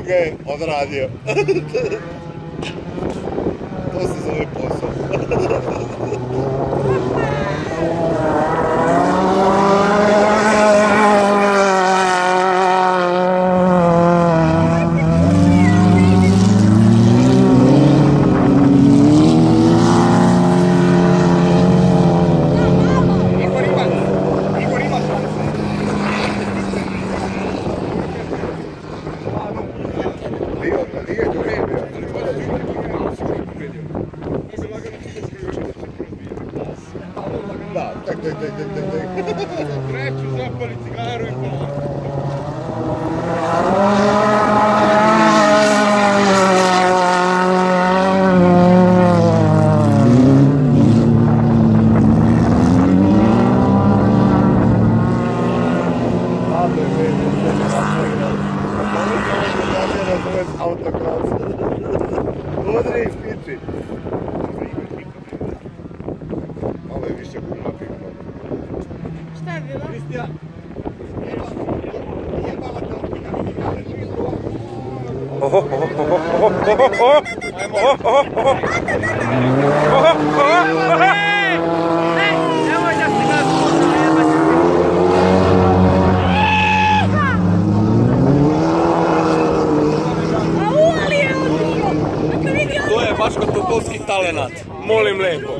ga je odradio. To se zove posao. Da, tak. Treću zapali cigaru i pola. Udri i piči. Ovo je više kumati. Šta je bilo? Kristijan! Nemoj da se nas puno jebati. A uvali je otišao. To je Baško Topolski talenat. Molim lepo.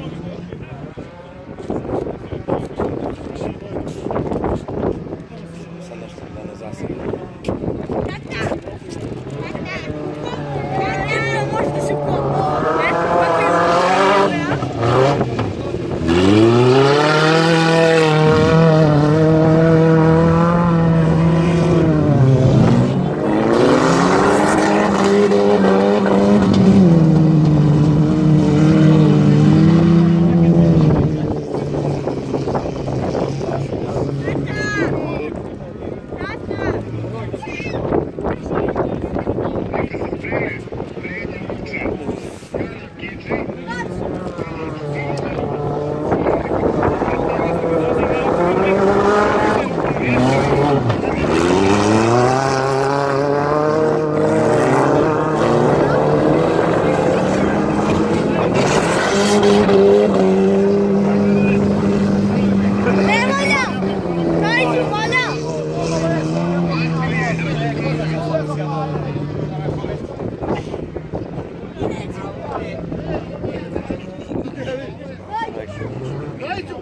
Sad nešto da ne zasadimo. Možda se kupo. Dajću!